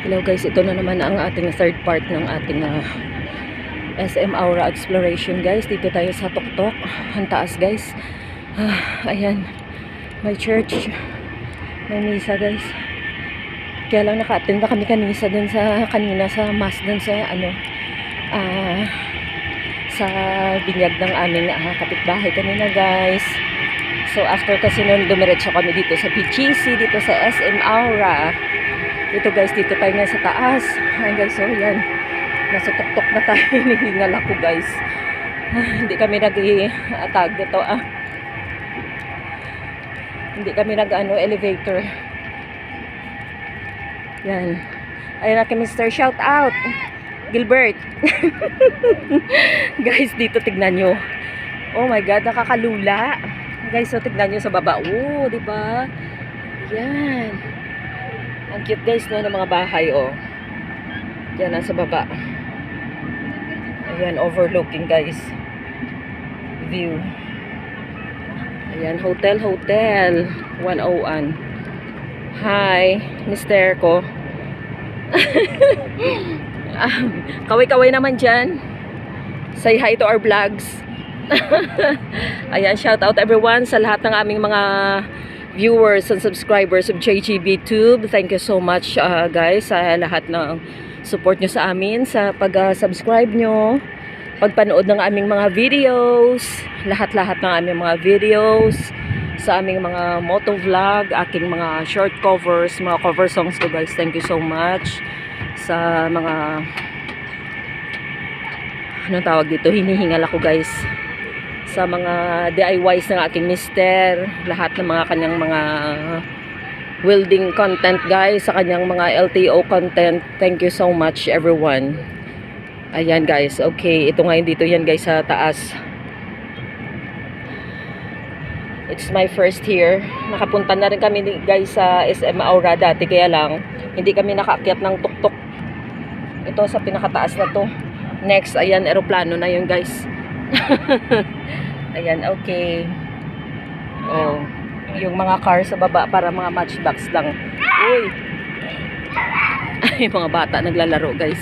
Hello guys, ito na naman ang ating third part ng ating SM Aura Exploration guys. Dito tayo sa Tuktok. Ang taas guys. Ayan. May church. May misa guys. Kaya lang naka-attend na kami kanina sa mass dun sa sa binyag ng aming kapitbahay kanina guys. So after kasi nun dumiretso kami dito sa PGC, dito sa SM Aura. Ito guys, dito tayo nga sa taas. Ayan guys, so yan. Nasa tuktok na tayo. Hinihingal ako guys. Hindi kami nag-tag dito Hindi kami elevator. Yan. Ayan na kay Mr. Shout out. Gilbert. Guys, dito tignan nyo. Oh my God, nakakalula. Guys, so tignan nyo sa baba. Oh, di ba? Yan. Ang cute guys no ng mga bahay oh. Yan nasa baba. Ayan, overlooking guys. View. Ayan, hotel 101. Hi, Mr. ko. Kaway-kaway naman dyan. Say hi to our vlogs. Ayan, shout out everyone sa lahat ng aming mga viewers and subscribers of JGB Tube. Thank you so much guys sa lahat ng support nyo sa amin, sa pag-subscribe nyo, pagpanood ng aming mga videos, lahat-lahat ng aming mga videos, sa aming mga motovlog, aking mga short covers, mga cover songs ko guys. Thank you so much sa mga anong tawag dito, hinihingal ako guys sa mga DIYs ng aking mister, lahat ng mga kanyang mga welding content guys, sa kanyang mga LTO content. Thank you so much everyone. Ayan guys, okay, ito ngayon dito yan guys sa taas. It's my first here. Nakapunta na rin kami guys sa SM Aura dati, kaya lang hindi kami nakaakyat ng tuktok. Ito sa pinakataas na to. Next, ayan, eroplano na yun guys. Ayan, okay. Oh, yung mga car sa baba para mga matchbox lang. Uy. Ay, mga bata naglalaro, guys.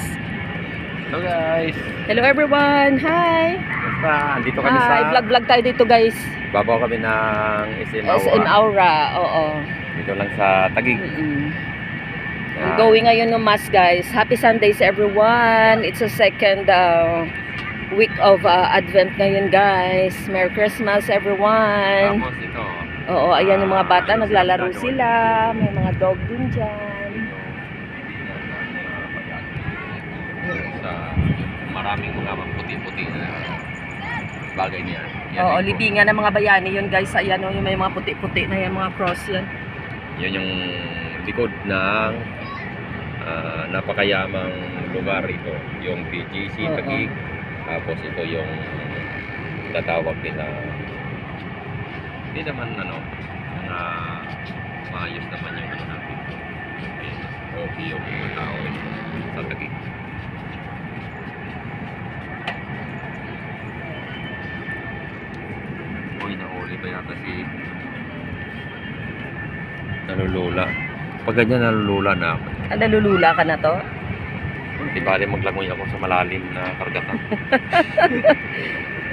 Hello, guys. Hello, everyone. Hi. Dito kami sa... vlog tayo dito, guys. Babaw kami ng SM Aura. SM Aura, oo. Dito lang sa Taguig. I'm going ngayon ng mass, guys. Happy Sundays, everyone. It's a second week of Advent ngayon guys. Merry Christmas everyone. Tapos ito. Oo, ayan yung mga bata naglalaro sila. May mga dog din dyan. Sa maraming mga puti-puti na bagay niya. Oo, libingan ng mga bayani yun guys. Ayan o, yung may mga puti-puti na yan, mga cross yan. Yan yung likod ng napakayamang lugar ito. Yung PGC Taguig. Tapos ito yung tatawag nila, hindi naman na maayos naman yung natin. Okay yung mga tao sa Taguig. Uy, nahuli ba yata si nalulula? Pag ganyan nalulula na ako. Nalulula ka na to? Di bali maglangoy ako sa malalim na karagatan.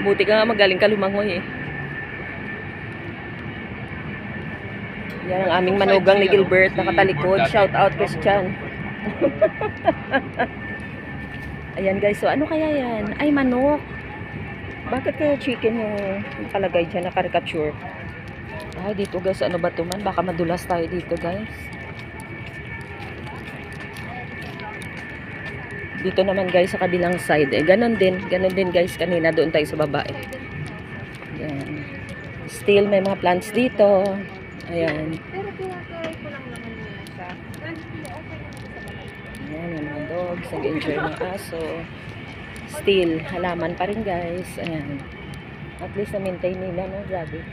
Buti ka nga magaling ka lumangoy eh. Yan ang aming manugang ni Gilbert nakatalikod. Shout out Christian. Ayan guys, so ano kaya yan? Ay, manok. Bakit kaya chicken yung nakalagay dyan na caricature? Ay, dito guys, ano ba ito man? Baka madulas tayo dito guys. Dito naman guys sa kabilang side ganon din guys, kanina doon tayo sa baba Ayan. Still may mga plants dito. Ayan. Ayan yung mga dogs, nag-enjoy ng aso. Still halaman pa rin guys. Ayan. At least na-maintain nila, no? Grabe.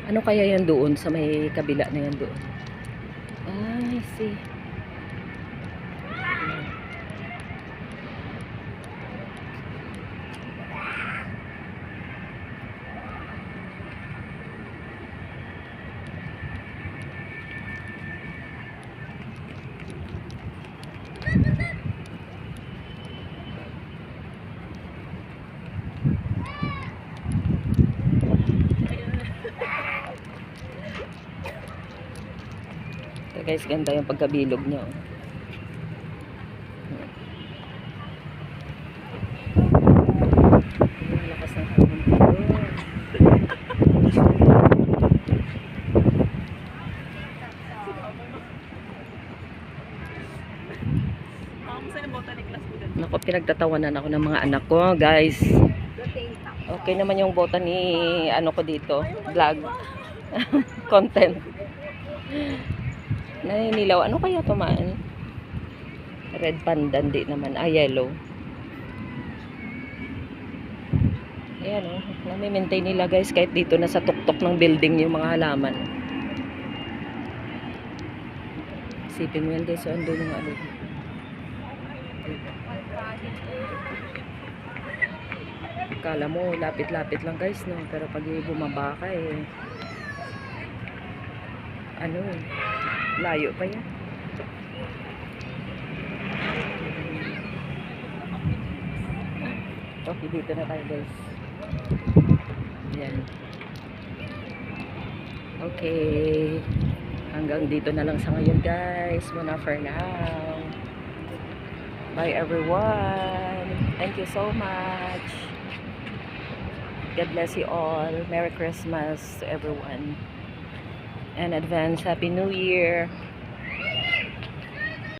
Ano kaya yan doon sa may kabila na yan doon? I see. Guys, ganda yung pagkabilog niya. Ang lakas ng hangin dito. Naku, pinagtatawanan ako ng mga anak ko, guys. Okay naman yung bota ni ano ko dito, vlog. Content. Naninilaw. Ano kaya to man? Red pandan di naman. Ah, yellow. Ayan o. Nami-maintain nila guys kahit dito na sa tuktok ng building yung mga halaman. Isipin mo yan guys. So, andun yung ano. Kala mo, lapit-lapit lang guys, no? Pero pag bumaba ka eh, ano eh, layo pa yan. Okay, dito na tayo guys. Yan. Okay. Hanggang dito na lang sa ngayon guys. Muna for now. Bye everyone. Thank you so much. God bless you all. Merry Christmas to everyone. And advance Happy New Year.